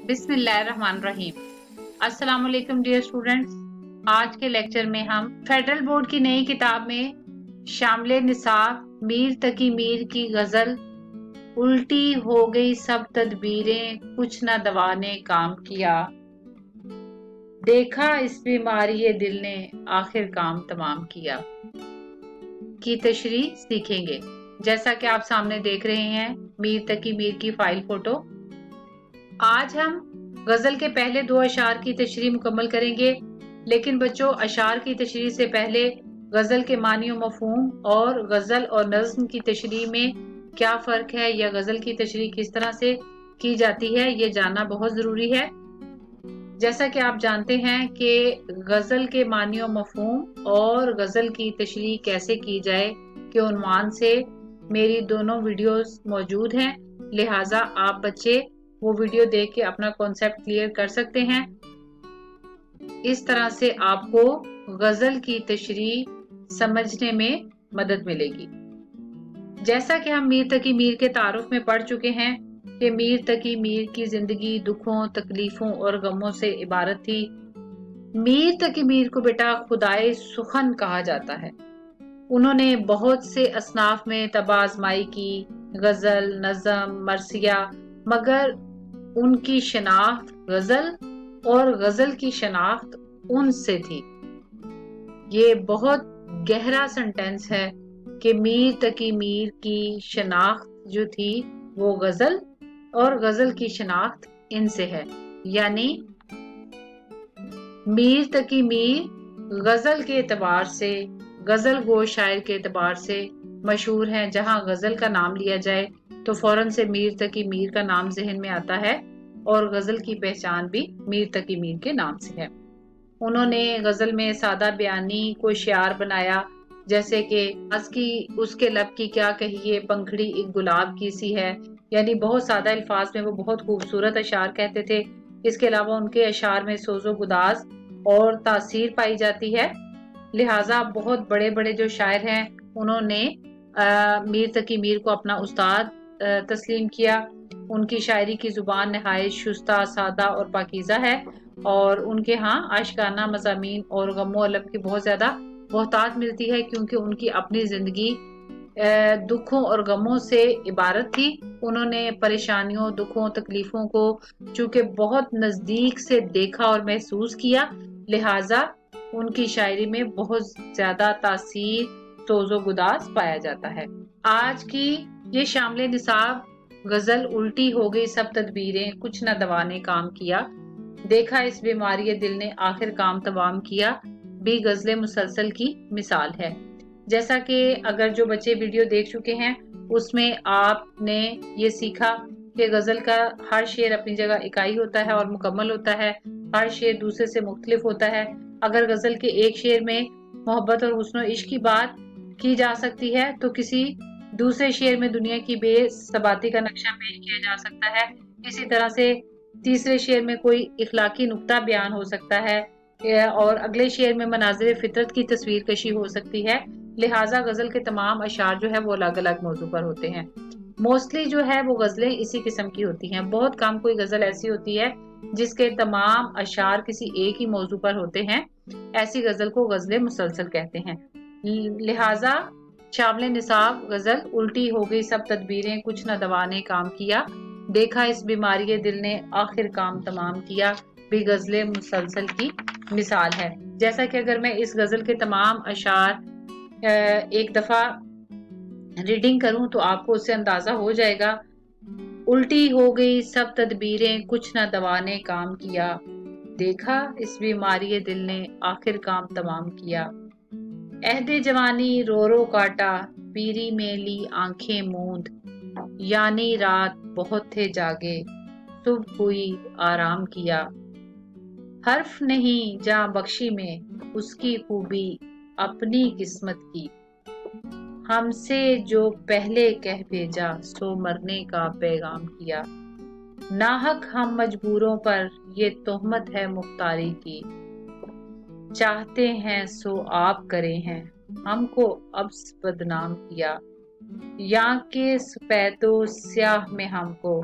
बिस्मिल्लाहिर्रहमानिर्रहीम। अस्सलाम वालेकुम डियर स्टूडेंट्स। आज के लेक्चर में हम फेडरल बोर्ड की नई किताब में शामिल निसाब मीर तकी मीर की गजल उल्टी हो गई सब तदबीरें कुछ न दवा ने काम किया, देखा इस बीमारी दिल ने आखिर काम तमाम किया की तशरीह सीखेंगे। जैसा कि आप सामने देख रहे हैं मीर तकी मीर की फाइल फोटो। आज हम गजल के पहले दो अशार की तशरीह मुकम्मल करेंगे, लेकिन बच्चों अशार की तशरीह से पहले गजल के मानी और मफहूम और गजल और नज्म की तशरीह में क्या फर्क है या गजल की तशरीह किस तरह से की जाती है ये जानना बहुत जरूरी है। जैसा कि आप जानते हैं कि गजल के मानी और मफहूम और गजल की तशरीह कैसे की जाए के उन्वान से मेरी दोनों वीडियोस मौजूद हैं, लिहाजा आप बच्चे वो वीडियो देख के अपना कॉन्सेप्ट क्लियर कर सकते हैं। इस तरह से आपको गजल की तशरीह समझने में मदद मिलेगी। जैसा कि हम मीर तकी मीर के तारुफ में पढ़ चुके हैं कि मीर तकी मीर की जिंदगी दुखों तकलीफों और गमों से इबारत थी। मीर तकी मीर को बेटा खुदाए सुखन कहा जाता है। उन्होंने बहुत से असनाफ में तबा आजमाई की, गजल नज़म मरसिया, मगर उनकी शनाख्त गजल और गजल की शनाख्त उनसे थी। ये बहुत गहरा सेंटेंस है कि मीर तकी मीर की शनाख्त जो थी वो गजल और गजल की शनाख्त इनसे है। यानी मीर तकी मीर गजल के एतबार से, गजल गो शायर के एतबार से मशहूर हैं। जहां गजल का नाम लिया जाए तो फौरन से मीर तकी मीर का नाम जहन में आता है और गजल की पहचान भी मीर तकी मीर के नाम से है। उन्होंने गजल में सादा बयानी को शियार बनाया, जैसे कि आज की उसके लब की क्या कहिए पंखड़ी एक गुलाब की सी है। यानी बहुत सादा अल्फाज में वो बहुत खूबसूरत अशार कहते थे। इसके अलावा उनके अशार में सोजो गुदाज और तासीर पाई जाती है। लिहाजा बहुत बड़े बड़े जो शायर हैं उन्होंने मीर तकी मीर को अपना उस्ताद तस्लीम किया। उनकी शायरी की जुबान नहायत शुस्ता सादा और पाकीज़ा है और उनके यहाँ आशिकाना मज़ामीन और गमो अलम की बहुत ज्यादा बहुतात मिलती है, क्योंकि उनकी अपनी जिंदगी दुखों और गमों से इबारत थी। उन्होंने परेशानियों दुखों तकलीफों को चूंकि बहुत नजदीक से देखा और महसूस किया, लिहाजा उनकी शायरी में बहुत ज्यादा तासीर सोजो गुदाज पाया जाता है। आज की ये शामिल निसाब गजल उल्टी हो गई सब तदबीरें कुछ न दवा ने काम किया, देखा इस बीमारी दिल ने आखिर काम तमाम किया भी गजल मुसलसल की मिसाल है। जैसा कि अगर जो बच्चे वीडियो देख चुके हैं उसमें आपने ये सीखा कि गजल का हर शेर अपनी जगह इकाई होता है और मुकम्मल होता है। हर शेर दूसरे से मुख्तलिफ होता है। अगर गजल के एक शेर में मोहब्बत और हुस्न और इश्क की बात की जा सकती है तो किसी दूसरे शेर में दुनिया की बेसबाती का नक्शा पेश किया जा सकता है। इसी तरह से तीसरे शेर में कोई इखलाकी नुक्ता बयान हो सकता है और अगले शेर में मनाजिर फितरत की तस्वीर कशी हो सकती है। लिहाजा गजल के तमाम अशार जो है वो अलग अलग मौजू पर होते हैं। मोस्टली जो है वो गजलें इसी किस्म की होती हैं। बहुत कम कोई गजल ऐसी होती है जिसके तमाम अशार किसी एक ही मौजू पर होते हैं। ऐसी गजल को गजल मुसलसल कहते हैं। लिहाजा शामिल निसाब गजल उल्टी हो गई सब तदबीरें कुछ न दवा ने काम किया, देखा इस बीमारी दिल ने आखिर काम तमाम किया भी गजल मुसलसल की मिसाल है। जैसा कि अगर मैं इस गजल के तमाम अशार एक दफा रीडिंग करूं तो आपको उससे अंदाजा हो जाएगा। उल्टी हो गई सब तदबीरें कुछ न दवा ने काम किया, देखा इस बीमारी दिल ने आखिर काम तमाम किया। अहदे जवानी रो रो काटा पीरी में ली आंखें मूंद, यानी रात बहुत थे जागे सुबह हुई आराम किया। हर्फ नहीं जा बख्शी में उसकी खूबी अपनी किस्मत की, हमसे जो पहले कह भेजा सो मरने का पैगाम किया। नाहक हम मजबूरों पर ये तोहमत है मुख्तारी की, चाहते हैं सो आप करे हैं हमको अब बदनाम किया। यहाँ के सफेदो स्याह में हमको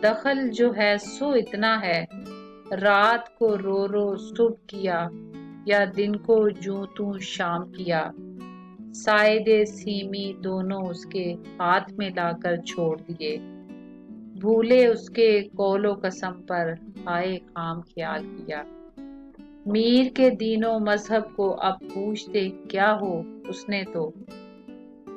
दखल जो है सो इतना है, रात को रो रो सुबह किया, या दिन को जूं तू शाम किया। साइदे सीमी दोनों उसके हाथ में लाकर छोड़ दिए, भूले उसके कौलो कसम पर हाय खाम ख्याल किया। मीर के दीनों मजहब को अब पूछते क्या हो उसने तो,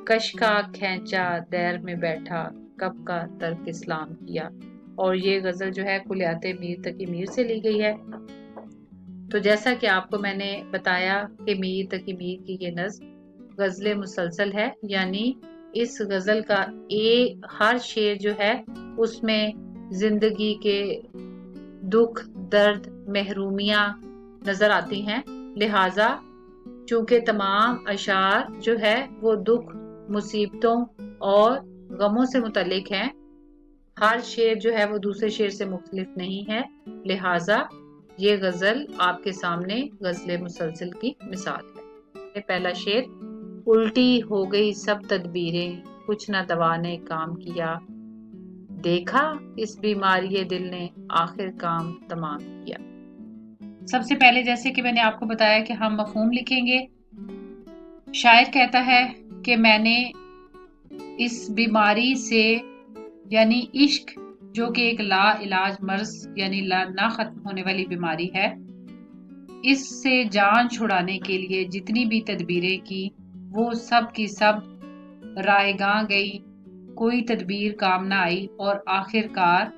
कश्का खैंचा दैर में बैठा कब का तर्क इस्लाम किया। और ये गजल जो है कुलियाते मीर तकी मीर से ली गई है। तो जैसा कि आपको मैंने बताया कि मीर तकी मीर की ये नज्म गजल मुसलसल है, यानी इस गजल का हर शेर जो है उसमें जिंदगी के दुख दर्द महरूमियां नजर आती हैं। लिहाजा चूंकि तमाम अशार जो है वो दुख मुसीबतों और गमों से मुतल्लिक हैं, हर शेर जो है वो दूसरे शेर से मुख्तलिफ नहीं है, लिहाजा ये गजल आपके सामने गजल मुसलसल की मिसाल है। पहला शेर, उल्टी हो गई सब तदबीरें कुछ न दवा ने काम किया, देखा इस बीमारी दिल ने आखिर काम तमाम किया। सबसे पहले जैसे कि मैंने आपको बताया कि हम मफहूम लिखेंगे। शायर कहता है कि मैंने इस बीमारी से, यानी इश्क जो कि एक ला इलाज मर्ज यानी ना खत्म होने वाली बीमारी है, इससे जान छुड़ाने के लिए जितनी भी तदबीरें की वो सब की सब रायगां गई, कोई तदबीर काम ना आई और आखिरकार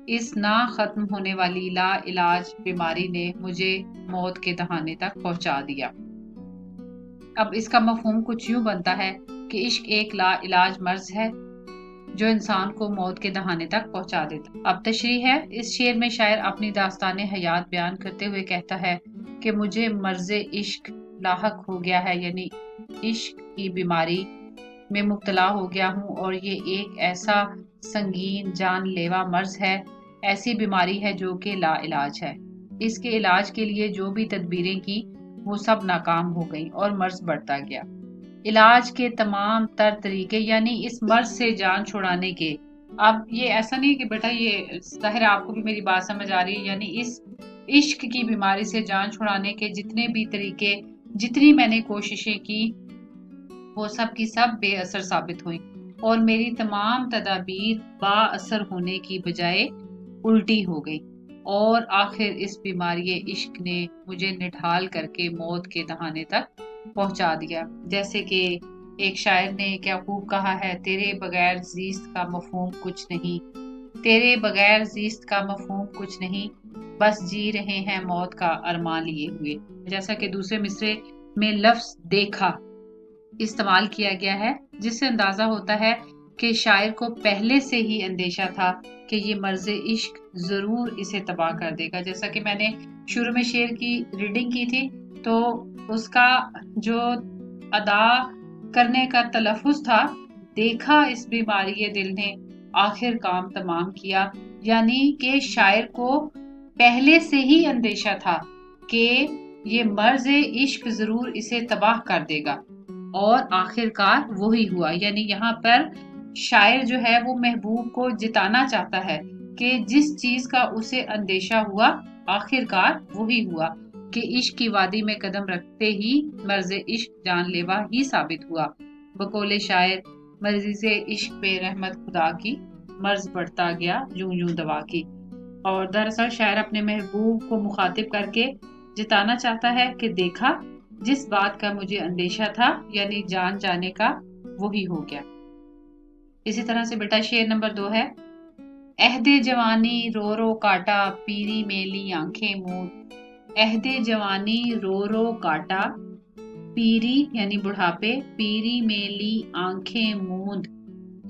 इस ना खत्म होने वाली ला इलाज बीमारी ने मुझे मौत के दहाने तक पहुंचा दिया। अब इसका मफहूम कुछ यूं बनता है कि इश्क एक ला इलाज मर्ज है जो इंसान को मौत के दहाने तक पहुंचा देता। अब तशरीह है, इस शेर में शायर अपनी दास्तान हयात बयान करते हुए कहता है कि मुझे मर्ज इश्क लाहक हो गया है, यानी इश्क की बीमारी में मुब्तला हो गया हूँ और ये एक ऐसा संगीन जानलेवा मर्ज है, ऐसी बीमारी है जो कि ला इलाज है। इसके इलाज के लिए जो भी तदबीरें की वो सब नाकाम हो गई और मर्ज बढ़ता गया। इलाज के तमाम तर तरीके, यानी इस मर्ज से जान छुड़ाने के, अब ये ऐसा नहीं कि बेटा ये जाहिर आपको भी मेरी बात समझ आ रही है, यानी इस इश्क की बीमारी से जान छुड़ाने के जितने भी तरीके, जितनी मैंने कोशिशें की वो सब की सब बेअसर साबित हुई और मेरी तमाम तदाबीर बाअसर होने की बजाय उल्टी हो गई और आखिर इस बीमारी इश्क ने मुझे निढाल करके मौत के दहाने तक पहुंचा दिया। जैसे कि एक शायर ने क्या खूब कहा है, तेरे बगैर जीस्त का मफहूम कुछ नहीं, तेरे बगैर जीस्त का मफहूम कुछ नहीं, बस जी रहे हैं मौत का अरमान लिए हुए। जैसा कि दूसरे मिसरे में लफ्ज देखा इस्तेमाल किया गया है, जिससे अंदाजा होता है कि शायर को पहले से ही अंदेशा था कि ये मर्ज इश्क जरूर इसे तबाह कर देगा। जैसा कि मैंने शुरू में शेर की रीडिंग की थी तो उसका जो अदा करने का तलफ़ुज़ था, देखा इस बीमारी दिल ने आखिर काम तमाम किया, यानी कि शायर को पहले से ही अंदेशा था कि ये मर्ज इश्क जरूर इसे तबाह कर देगा और आखिरकार वही हुआ। यानी यहाँ पर शायर जो है वो महबूब को जिताना चाहता है कि जिस चीज का उसे अंदेशा हुआ आखिरकार वही हुआ, कि इश्क की वादी में कदम रखते ही मर्ज इश्क जानलेवा ही साबित हुआ। बकौले शायर, मर्जी से इश्क पे रहमत खुदा की, मर्ज बढ़ता गया यूं यूं दवा की। और दरअसल शायर अपने महबूब को मुखातिब करके जिताना चाहता है कि देखा जिस बात का मुझे अंदेशा था, यानी जान जाने का, वही हो गया। इसी तरह से बेटा शेर नंबर 2 है, अहदे जवानी रो रो काटा पीरी मेली आंखें मूंद, अहदे जवानी रो रो काटा पीरी यानी बुढ़ापे, पीरी मेली आंखें मूंद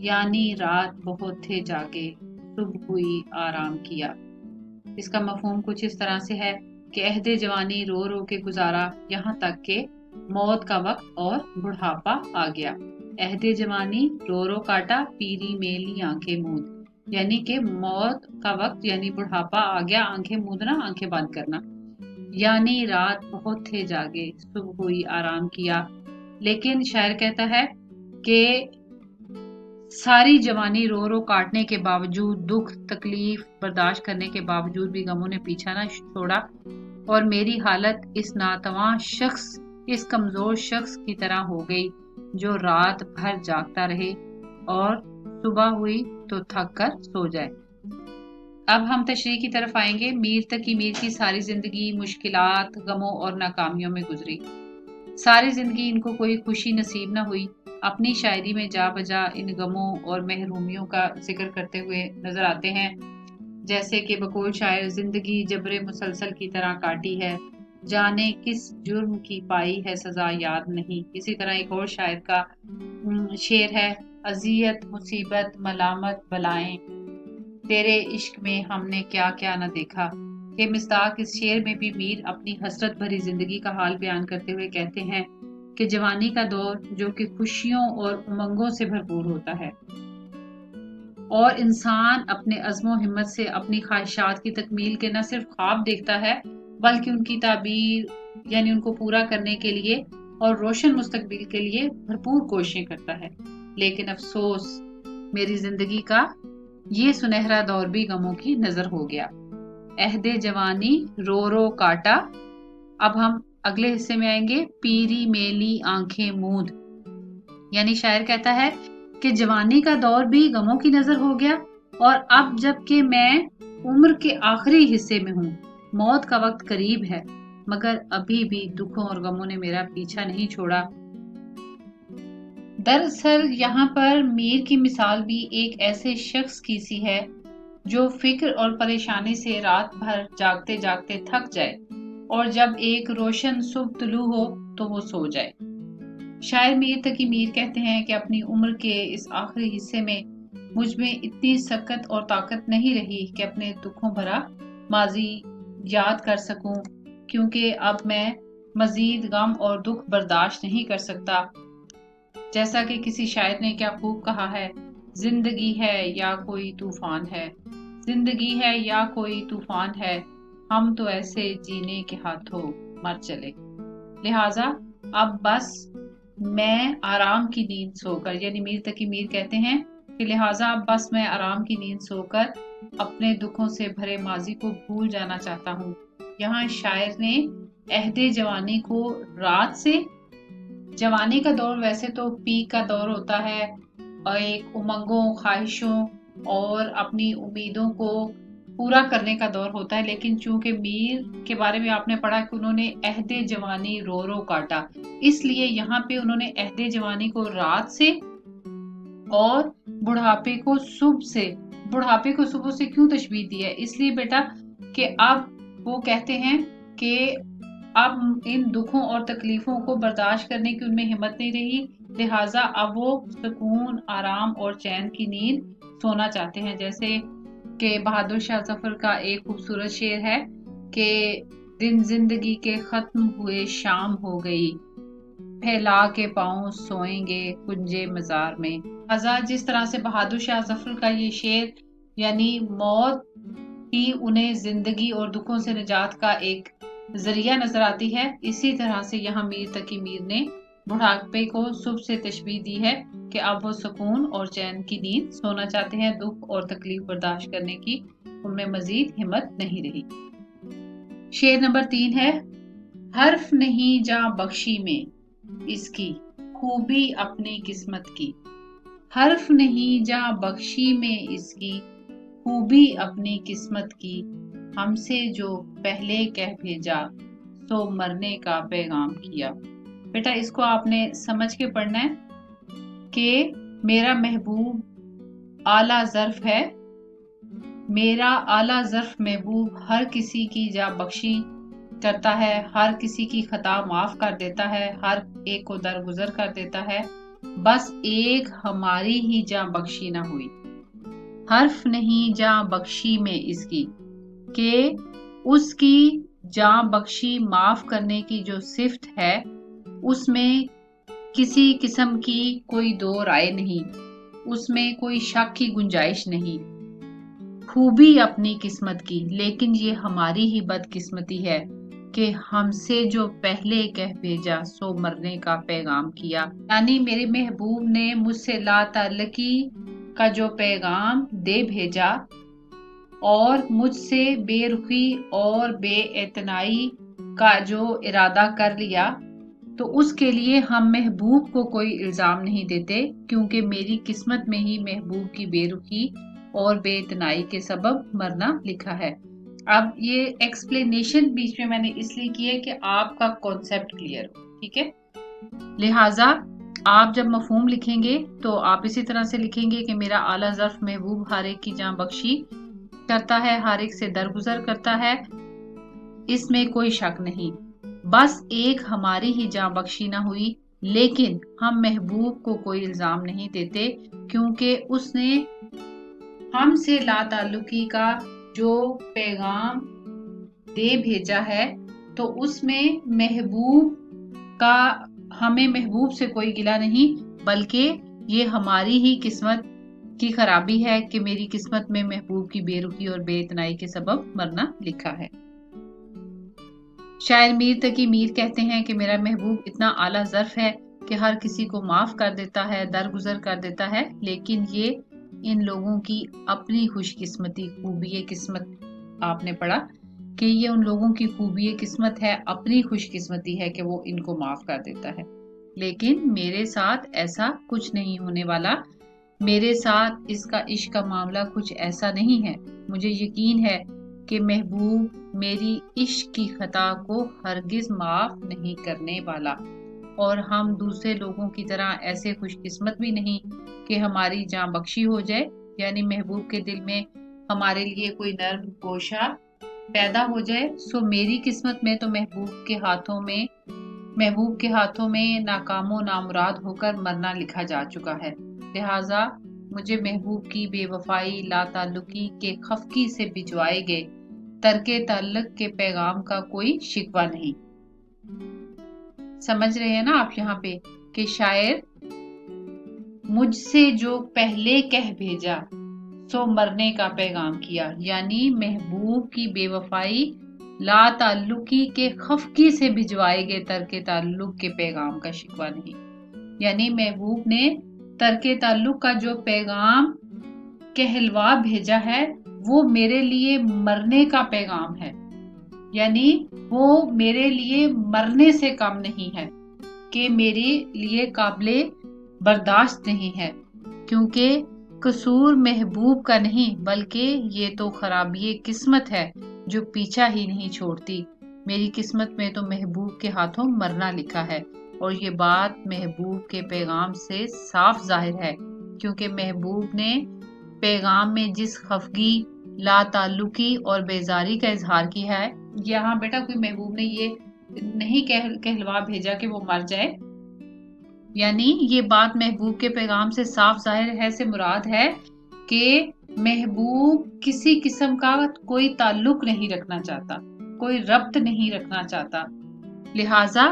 यानी रात बहुत थे जागे, सुबह हुई आराम किया। इसका मफहूम कुछ इस तरह से है कि अहदे जवानी रो रो के गुजारा यहाँ तक के मौत का वक्त और बुढ़ापा आ गया। अहदे जवानी रो रो काटा पीरी मेली आंखें मूंद, यानी कि मौत का वक्त यानी बुढ़ापा आ गया। आंखें मूंदना, आंखें बंद करना। यानी रात बहुत थे जागे, सुबह हुई आराम किया। लेकिन शायर कहता है कि सारी जवानी रो रो काटने के बावजूद, दुख तकलीफ बर्दाश्त करने के बावजूद भी गमों ने पीछा न छोड़ा, और मेरी हालत इस नातवां शख्स, इस कमजोर शख्स की तरह हो गई जो रात भर जागता रहे और सुबह हुई तो थक कर सो जाए। अब हम तशरीह की तरफ आएंगे। मीर तकी मीर की सारी जिंदगी मुश्किलात, गमों और नाकामियों में गुजरी। सारी जिंदगी इनको कोई खुशी नसीब न हुई। अपनी शायरी में जा बजा इन गमों और महरूमियों का जिक्र करते हुए नजर आते हैं, जैसे कि बकौल शायर, जिंदगी जबरे मुसलसल की तरह काटी है, जाने किस जुर्म की पाई है सजा याद नहीं। इसी तरह एक और शायर का शेर है, अजियत मुसीबत मलामत बलाएं, तेरे इश्क में हमने क्या क्या न देखा। के मिस्ताक इस शेर में भी मीर अपनी हसरत भरी जिंदगी का हाल बयान करते हुए कहते हैं कि जवानी का दौर जो कि खुशियों और उमंगों से भरपूर होता है और इंसान अपने अज़्मो हिम्मत से अपनी ख्वाहिशात की तकमील के न सिर्फ ख्वाब देखता है बल्कि उनकी ताबीर यानी उनको पूरा करने के लिए और रोशन मुस्तकबिल के लिए भरपूर कोशिशें करता है। लेकिन अफसोस, मेरी जिंदगी का ये सुनहरा दौर भी गमों की नजर हो गया। अहदे जवानी रो रो काटा। अब हम अगले हिस्से में आएंगे, पीरी मेली आंखें मूंद। यानी शायर कहता है कि जवानी का दौर भी गमों की नजर हो गया और अब जबकि मैं उम्र के आखिरी हिस्से में हूँ, मौत का वक्त करीब है, मगर अभी भी दुखों और गमों ने मेरा पीछा नहीं छोड़ा। दरअसल यहाँ पर मीर की मिसाल भी एक ऐसे शख्स की सी है जो फिक्र और परेशानी से रात भर जागते जागते थक जाए और जब एक रोशन सुबह तुलू हो तो वो सो जाए। शायर मीर तकी मीर कहते हैं कि अपनी उम्र के इस आखिरी हिस्से में मुझ में इतनी सकत और ताकत नहीं रही कि अपने दुखों भरा माजी याद कर सकूं, क्योंकि अब मैं मजीद गम और दुख बर्दाश्त नहीं कर सकता। जैसा कि किसी शायर ने क्या खूब कहा है, जिंदगी है या कोई तूफान है, जिंदगी है या कोई तूफान है, हम तो ऐसे जीने के हाथों मर चले। लिहाजा अब बस मैं आराम की नींद सोकर, यानी मीर तकी मीर कहते हैं कि लिहाजा अब बस मैं आराम की नींद सोकर अपने दुखों से भरे माजी को भूल जाना चाहता हूँ। यहाँ शायर ने अहदे जवानी को रात से, जवानी का दौर वैसे तो पीक का दौर होता है और एक उमंगों, ख्वाहिशों और अपनी उम्मीदों को पूरा करने का दौर होता है, लेकिन चूंकि मीर के बारे में आपने पढ़ा कि उन्होंने अहदे जवानी रो रो काटा, इसलिए यहाँ पे उन्होंने अहदे जवानी को रात से और बुढ़ापे को सुबह से, बुढ़ापे को सुबह से क्यों तशबीह दी है? इसलिए बेटा कि अब वो कहते हैं कि अब इन दुखों और तकलीफों को बर्दाश्त करने की उनमें हिम्मत नहीं रही, लिहाजा अब वो सुकून, आराम और चैन की नींद सोना चाहते हैं। जैसे कि बहादुर शाह जफर का एक खूबसूरत शेर है कि दिन जिंदगी के खत्म हुए शाम हो गई, फैला के पाँव सोएंगे कुंजे मजार में। आजाद जिस तरह से बहादुर शाह जफर का ये शेर यानी मौत ही उन्हें जिंदगी और दुखों से निजात का एक जरिया नजर आती है, इसी तरह से यहाँ मीर तकी मीर ने बुढ़ापे को सुबह से तशबीह दी है कि अब वो सुकून और चैन की नींद सोना चाहते हैं। दुख और तकलीफ बर्दाश्त करने की उनमें मजीद हिम्मत नहीं रही। शेर नंबर 3 है, हर्फ नहीं जा बख्शी में इसकी, खूबी अपनी किस्मत की। हर्फ नहीं जा बख्शी में इसकी, खूबी अपनी किस्मत की, हमसे जो पहले कह भेजा तो मरने का पैगाम किया। बेटा इसको आपने समझ के पढ़ना है कि मेरा महबूब आला ज़र्फ है, मेरा आला ज़र्फ महबूब हर किसी की जा बख्शी करता है, हर किसी की खता माफ कर देता है, हर एक को दरगुजर कर देता है, बस एक हमारी ही जा बख्शी ना हुई। हर्फ नहीं जा बख्शी में इसकी, के उसकी जा बख्शी माफ करने की जो सिफ्त है उसमें किसी किस्म की कोई दो राय नहीं, उसमें कोई शक की गुंजाइश नहीं। खूबी अपनी किस्मत की, लेकिन ये हमारी ही बदकिस्मती है کہ ہم سے جو پہلے کہہ بھیجا سو مرنے کا پیغام کیا، یعنی میرے محبوب نے مجھ سے لا تعلقی کا جو پیغام دے بھیجا اور مجھ سے بے رخی اور بے اعتنائی کا جو ارادہ کر لیا، تو اس کے لیے ہم محبوب کو کوئی الزام نہیں دیتے، کیونکہ میری قسمت میں ہی محبوب کی بے رخی اور بے اعتنائی کے سبب مرنا لکھا ہے۔ اب یہ ایکسپلینیشن بیچ میں نے اس لیے کی ہے کہ آپ کا کانسیپٹ کلیئر ہو، ٹھیک ہے؟ لہٰذا آپ جب مفہوم لکھیں گے تو آپ اسی طرح سے لکھیں گے کہ میرا اعلیٰ ظرف محبوب ہر ایک کی جاں بخشی کرتا ہے، ہر ایک سے درگزر کرتا ہے، اس میں کوئی شک نہیں، بس ایک ہماری ہی جاں بخشی نہ ہوئی، لیکن ہم محبوب کو کوئی الزام نہیں دیتے، کیونکہ اس نے ہم سے لا تعلقی کا جو پیغام دے بھیجا ہے، تو اس میں محبوب کا ہمیں محبوب سے کوئی گلہ نہیں، بلکہ یہ ہماری ہی قسمت کی خرابی ہے کہ میری قسمت میں محبوب کی بے رخی اور بے اعتنائی کے سبب مرنا لکھا ہے۔ شاعر میر تقی میر کہتے ہیں کہ میرا محبوب اتنا اعلیٰ ظرف ہے کہ ہر کسی کو معاف کر دیتا ہے، درگزر کر دیتا ہے، لیکن یہ ان لوگوں کی اپنی خوش قسمتی، خوبی قسمت، آپ نے پڑھا کہ یہ ان لوگوں کی خوبی قسمت ہے، اپنی خوش قسمتی ہے کہ وہ ان کو معاف کر دیتا ہے، لیکن میرے ساتھ ایسا کچھ نہیں ہونے والا، میرے ساتھ اس کا عشق کا معاملہ کچھ ایسا نہیں ہے، مجھے یقین ہے کہ محبوب میری عشق کی خطا کو ہرگز معاف نہیں کرنے والا، اور ہم دوسرے لوگوں کی طرح ایسے خوش قسمت بھی نہیں کہ ہماری جاں بخشی ہو جائے، یعنی محبوب کے دل میں ہمارے لیے کوئی نرم گوشہ پیدا ہو جائے۔ سو میری قسمت میں تو محبوب کے ہاتھوں میں ناکام و نامراد ہو کر مرنا لکھا جا چکا ہے، لہٰذا مجھے محبوب کی بے وفائی، لا تعلقی کے خفقی سے بھجوائے گئے ترک تعلق کے پیغام کا کوئی شکوہ نہیں۔ سمجھ رہے ہیں نا آپ یہاں پہ کہ شاعر مجھ سے جو پہلے کہہ بھیجا سو مرنے کا پیغام کیا، یعنی محبوب کی بے وفائی، لا تعلقی کے خفقی سے بھجوائے گئے ترک تعلق کے پیغام کا شکوہ نہیں، یعنی محبوب نے ترک تعلق کا جو پیغام کہلوا بھیجا ہے وہ میرے لیے مرنے کا پیغام ہے، یعنی وہ میرے لیے مرنے سے کم نہیں ہے، کہ میرے لیے قابل برداشت نہیں ہے، کیونکہ قصور محبوب کا نہیں، بلکہ یہ تو خرابی قسمت ہے جو پیچھا ہی نہیں چھوڑتی۔ میری قسمت میں تو محبوب کے ہاتھوں مرنا لکھا ہے، اور یہ بات محبوب کے پیغام سے صاف ظاہر ہے، کیونکہ محبوب نے پیغام میں جس خفگی، لا تعلقی اور بیزاری کا اظہار کیا ہے، یہاں بیٹا کوئی محبوب نے یہ نہیں کہلوا بھیجا کہ وہ مر جائے، یعنی یہ بات محبوب کے پیغام سے صاف ظاہر ہے سے مراد ہے کہ محبوب کسی قسم کا کوئی تعلق نہیں رکھنا چاہتا، کوئی ربط نہیں رکھنا چاہتا، لہٰذا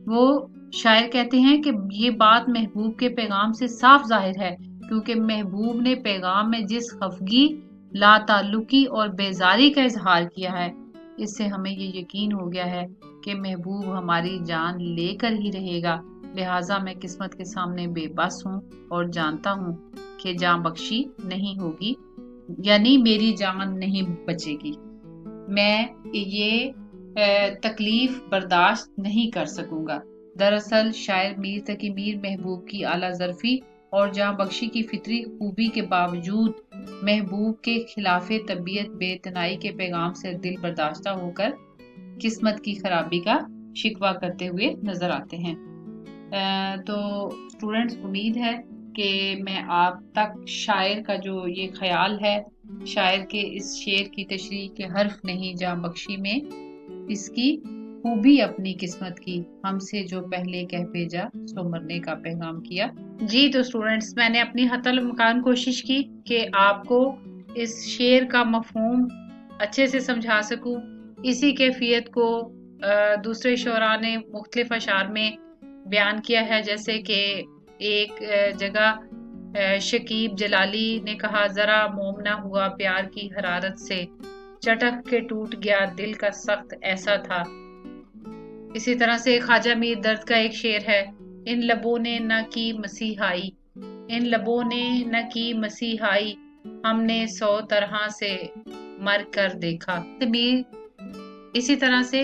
وہ شاعر کہتے ہیں کہ یہ بات محبوب کے پیغام سے صاف ظاہر ہے، کیونکہ محبوب نے پیغام میں جس خفگی، لا تعلقی اور بیزاری کا اظہار کیا ہے، اس سے ہمیں یہ یقین ہو گیا ہے کہ محبوب ہماری جان لے کر ہی رہے گا، لہٰذا میں قسمت کے سامنے بے بس ہوں اور جانتا ہوں کہ جان بخشی نہیں ہوگی، یعنی میری جان نہیں بچے گی، میں یہ تکلیف برداشت نہیں کر سکوں گا۔ دراصل شاعر میر تقی میر محبوب کی اعلیٰ ظرفی اور جاں بخشی کی فطری خوبی کے باوجود محبوب کے خلاف طبیعت بے اعتنائی کے پیغام سے دل برداشتہ ہو کر قسمت کی خرابی کا شکوہ کرتے ہوئے نظر آتے ہیں۔ تو اسٹوڈنٹس، امید ہے کہ میں آپ تک شاعر کا جو یہ خیال ہے، شاعر کے اس شعر کی تشریح کے حرف نہیں جاں بخشی میں اس کی خوبی اپنی قسمت کی، ہم سے جو پہلے کہہ بھیجا سو مرنے کا پیغام کیا۔ جی تو اسٹوڈنٹس، میں نے اپنی حتی الامکان کوشش کی کہ آپ کو اس شعر کا مفہوم اچھے سے سمجھا سکوں۔ اسی کیفیت کو دوسرے شعراء نے مختلف اشعار میں بیان کیا ہے، جیسے کہ ایک جگہ شکیب جلالی نے کہا، ذرا موم نہ ہوا پیار کی حرارت سے، چٹک کے ٹوٹ گیا دل کا سخت ایسا تھا، इसी तरह से ख्वाजा मीर दर्द का एक शेर है, इन लबों ने न की मसीहाई, इन लबों ने न की मसीहाई, हमने 100 तरह से मर कर देखा। मीर इसी तरह से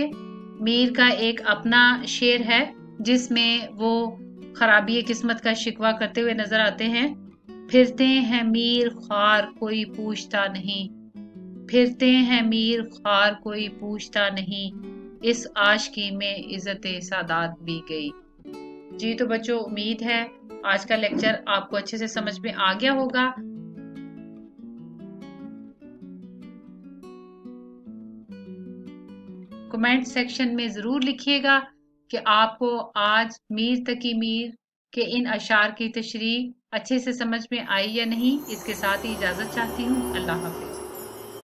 मीर का एक अपना शेर है जिसमें वो खराबी किस्मत का शिकवा करते हुए नजर आते हैं। फिरते हैं मीर ख्वार कोई पूछता नहीं, फिरते हैं मीर ख्वार कोई पूछता नहीं, इस आशिकी में इज्जत सादात भी गई। जी तो बच्चों, उम्मीद है आज का लेक्चर आपको अच्छे से समझ में आ गया होगा। कमेंट सेक्शन में जरूर लिखिएगा कि आपको आज मीर तकी मीर के इन अशार की तशरीह अच्छे से समझ में आई या नहीं। इसके साथ ही इजाजत चाहती हूँ। अल्लाह हाफिज।